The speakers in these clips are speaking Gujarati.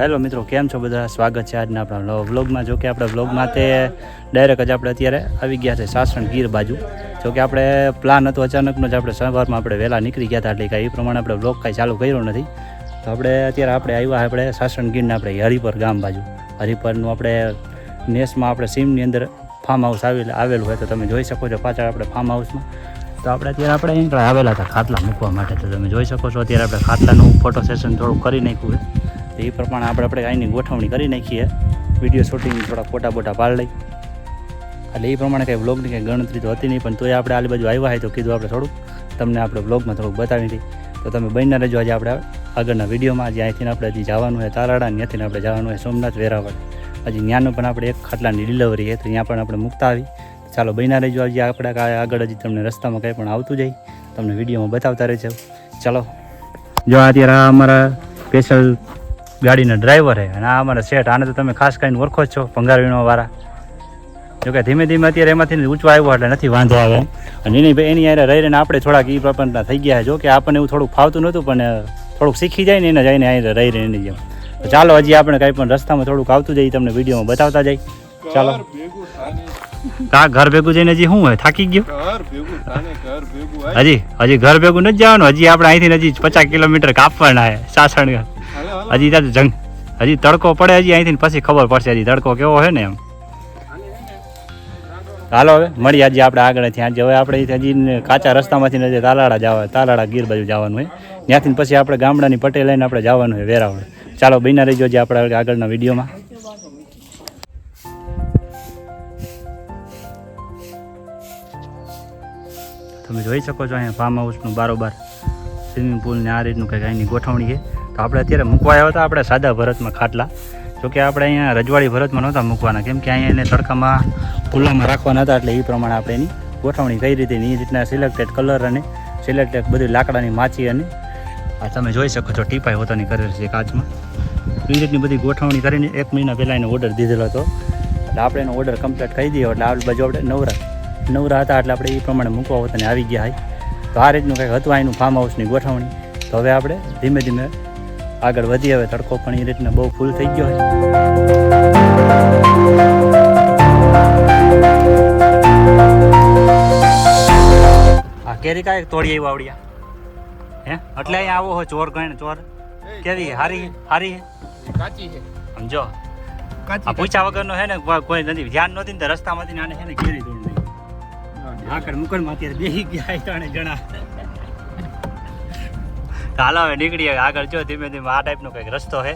હેલો મિત્રો, કેમ છો બધા? સ્વાગત છે આજના આપણા નવા વ્લોગમાં. જો કે આપણે વ્લોગમાં તે ડાયરેક્ટ જ આપણે અત્યારે આવી ગયા છે સાસણ ગીર બાજુ. જો કે આપણે પ્લાન હતો અચાનકનો જ, આપણે સવારમાં આપણે વહેલા નીકળી ગયા હતા, એટલે કાંઈ એ પ્રમાણે આપણે વ્લોગ કાંઈ ચાલુ કર્યો નથી. તો અત્યારે આપણે આવ્યા આપણે સાસણ ગીરના આપણે હરિપર ગામ બાજુ. હરિપરનું આપણે નેસમાં આપણે સીમની અંદર ફાર્મ હાઉસ આવેલું હોય તો તમે જોઈ શકો છો પાછળ આપણે ફાર્મ હાઉસમાં. તો અત્યારે આપણે અહીં આવેલા હતા ખાટલા મૂકવા માટે. તો તમે જોઈ શકો છો અત્યારે આપણે ખાટલાનું ફોટો સેશન થોડું કરી નાખ્યું છે. એ પ્રમાણે આપણે અહીંની ગોઠવણી કરી નાખીએ, વિડીયો શૂટિંગ થોડા ફોટા પાડી લઈ. એટલે એ પ્રમાણે કંઈ વ્લોગની કંઈ ગણતરી તો હતી નહીં, પણ તોય આપણે આલી બાજુ આવ્યા હોય તો કીધું આપણે થોડુંક તમને આપણે વ્લોગમાં થોડુંક બતાવી હતી. તો તમે બન્યા રહેજો આજે આપણે આગળના વિડીયોમાં. જે અહીંથી આપણે હજી જવાનું હોય તારાડા, ત્યાંથી આપણે જવાનું હોય સોમનાથ વેરાવળ. હજી ત્યાંનું પણ આપણે એક ખાટલાની ડિલિવરી છે, તો ત્યાં પણ આપણે મૂકતા આવી. ચાલો બન્યા રહેજો. હજી આપણે આગળ હજી તમને રસ્તામાં કંઈ પણ આવતું જાય તમને વિડીયોમાં બતાવતા રહેજો. ચાલો જો અત્યારે અમારા સ્પેશિયલ ગાડીના ડ્રાઈવર છે અને આ અમારા સેટ. આને તો તમે ખાસ કરીને ઓળખો જ છો, ભંગાર વીણવાવાળા. જોકે ધીમે ધીમે અત્યારે એમાંથી ઊંચવા આવ્યો એટલે નથી વાંધો આવે. અને એની યારે રહીને આપણે થોડાક એ પ્રકારના થઈ ગયા છે. જો કે આપણને એવું થોડુંક ફાવતું નહોતું, પણ થોડુંક શીખી જાય ને એને જઈને અહીં રહી રહીને જેમ. તો ચાલો હજી આપણે કંઈ પણ રસ્તામાં થોડુંક આવતું જાય તમને વિડીયોમાં બતાવતા જાય. ચાલો કા ઘર ભેગું જઈને હજી શું હોય, થાકી ગયો? હજી ઘર ભેગું નથી જવાનું. હજી આપણે અહીંથી હજી 50 કિલોમીટર કાપવાના છે સાસણ. હજી ત્યાં હજી તડકો પડે, હજી અહીંથી પછી ખબર પડશે હજી તડકો કેવો છે ને એમ. હાલો હવે મળીએ આજે આપણે આગળ. ત્યાં હવે આપણે હજી કાચા રસ્તામાંથી તાલાળા ગીર બાજુ જવાનું હોય. ત્યાંથી પછી આપણે ગામડાની પટેલ લઈને આપણે જવાનું હોય વેરાવળ. ચાલો બન્યા રહીજો જે આપણે આગળના વિડીયોમાં. તમે જોઈ શકો છો અહીંયા ફાર્મ હાઉસનું બારોબાર સ્વિમિંગ પુલને આ રીતનું કંઈક અહીંની ગોઠવણી છે. તો આપણે અત્યારે મૂકવા આવ્યા હતા આપણે સાદા ભરતમાં ખાટલા. જોકે આપણે અહીંયા રજવાડી ભરતમાં નહોતા મૂકવાના, કેમ કે અહીંયા એને તડકામાં ખુલ્લામાં રાખવાના હતા. એટલે એ પ્રમાણે આપણે એની ગોઠવણી કઈ રીતે એ રીતના સિલેક્ટેડ કલર અને સિલેક્ટેડ બધી લાકડાની માચી અને આ તમે જોઈ શકો છો ટીપાઈ હોતાની કરેલ છે કાચમાં. એ રીતની બધી ગોઠવણી કરીને 1 મહિના પહેલાં એનો ઓર્ડર દીધેલો હતો. એટલે આપણે એનો ઓર્ડર કમ્પ્લીટ કરી દઈએ એટલે આ બાજુ આપણે નવરા હતા એટલે આપણે એ પ્રમાણે મૂકવા હોતાને આવી ગયા હોય. તો આ રીતનું કંઈક હતું અહીંનું ફાર્મ હાઉસની ગોઠવણી. તો હવે આપણે ધીમે ધીમે આગળ વધીએ. હવે તડકો પણ એ રીતના બહુ ફૂલ થઈ ગયો હોય. આ કેરી કાંઈ તોડી આવ્યો આવડ્યા હે? એટલે અહીંયા આવો હોય ચોર ગણ ચોર કેવી હારી કાચી છે સમજો. આ પૂછા વગરનો છે ને કોઈ નથી, ધ્યાન નહોતી ને રસ્તામાંથી આને છે ને કેરી તોડી નાખી. આકડ મુકડમાં અત્યારે બેસી ગયા 3 જણા. હાલો હવે નીકળીએ આગળ. જો ધીમે ધીમે આ ટાઈપનો કંઈક રસ્તો છે.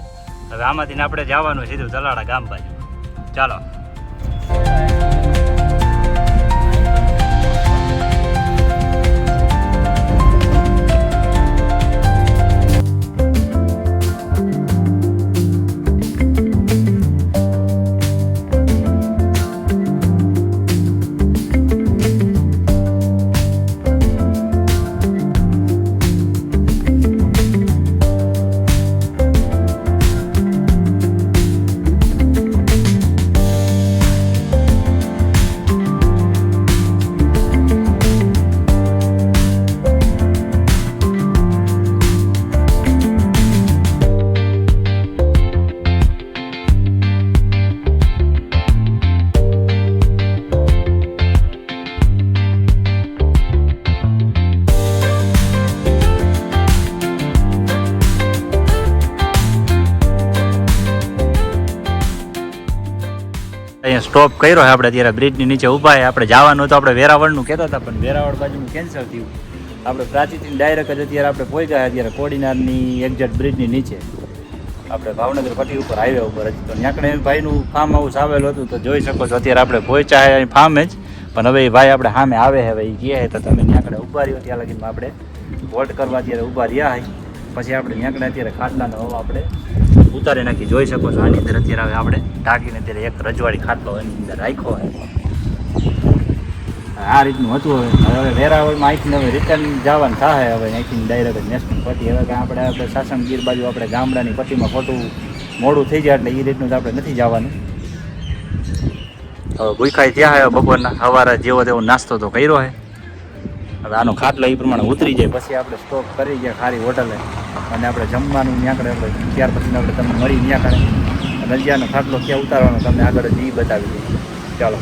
હવે આમાંથી આપણે જવાનું સીધું તલાળા ગામ બાજુ. ચાલો અહીંયા સ્ટોપ કર્યો છે આપણે. અત્યારે બ્રિજની નીચે ઊભા છે. આપણે જવાનું હતું આપણે વેરાવળનું કહેતા હતા, પણ વેરાવળ બાજુનું કેન્સલ થયું. આપણે પ્રાચીથી ડાયરેક્ટ જ અત્યારે આપણે પહોંચી ગયા અત્યારે કોડીનારની એક્ઝેક્ટ બ્રિજની નીચે આપણે ભાવનગર પટ્ટી ઉપર હાઈવે ઉપર હતી. તો ત્યાં ભાઈનું ફાર્મ હાઉસ આવેલું હતું. તો જોઈ શકો છો અત્યારે આપણે પહોંચ્યા ફાર્મે જ, પણ હવે એ ભાઈ આપણે સામે આવે છે. હવે એ કહે તો તમે ત્યાં ઊભા રહ્યો ત્યાં લગીમાં આપણે વોટ કરવા અત્યારે ઊભા રહ્યા હોય. પછી આપણે ત્યાં અત્યારે ખાટલાનો હવા આપણે ઉતારી નાખી. જોઈ શકો છો આની અંદર અત્યારે હવે આપણે ઢાંકીને અત્યારે એક રજવાડી ખાટલો એની અંદર રાખ્યો હોય. આ રીતનું હતું. હવે વેરાવળમાં અહીંથી હવે રિટર્ન જવાનું થાય. હવે અહીંથી ડાયરેક્ટ નેશનલ પટ્ટી. હવે આપણે સાસણ ગીર બાજુ આપણે ગામડાની પટ્ટીમાં ખોટું મોડું થઈ જાય એટલે એ રીતનું આપણે નથી જવાનું. હવે ભૂખાઈ ત્યાં આવ્યો બપોરના સવારે જેવો તેવો નાસ્તો તો કર્યો છે. હવે આનો ખાટલો એ પ્રમાણે ઉતરી જાય પછી આપણે સ્ટોપ કરી ગયા ખારી હોટલે. અને આપણે જમવાનું ત્યાં આગળ આપણે ત્યાર પછી આપણે તમને મળી ત્યાં આગળ રંજિયાનો ખાટલો ક્યાં ઉતારવાનો તમને આગળ જ એ બતાવી દઈએ. ચાલો.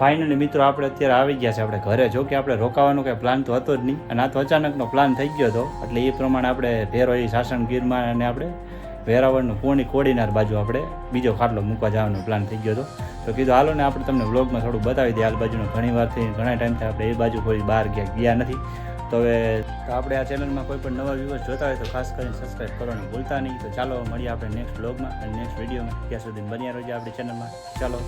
ફાઇનલી મિત્રો આપણે અત્યારે આવી ગયા છે આપણે ઘરે. જો કે આપણે રોકાવાનો કંઈ પ્લાન તો હતો જ નહીં અને આ તો અચાનકનો પ્લાન થઈ ગયો હતો. એટલે એ પ્રમાણે આપણે ભેરોઈ સાસણગીરમાં અને આપણે વેરાવળનું કોડીનાર બાજુ આપણે બીજો ખાટલો મૂકવા જવાનો પ્લાન થઈ ગયો હતો. તો કીધું હાલો ને આપણે તમને વ્લોગમાં થોડું બતાવી દઈએ. આ બાજુનો ઘણી વારથી ઘણા ટાઈમથી આપણે એ બાજુ કોઈ બહાર ગયા નથી. તો હવે આપણે આ ચેનલમાં કોઈ પણ નવા વ્યુઅર્સ જોતા હોય તો ખાસ કરીને સબસ્ક્રાઈબ કરવાનું ભૂલતા નહીં. તો ચાલો મળીએ આપણે નેક્સ્ટ વ્લોગમાં અને નેક્સ્ટ વિડીયોમાં. ત્યાં સુધી બન્યા રહેજો આપણી ચેનલમાં. ચાલો.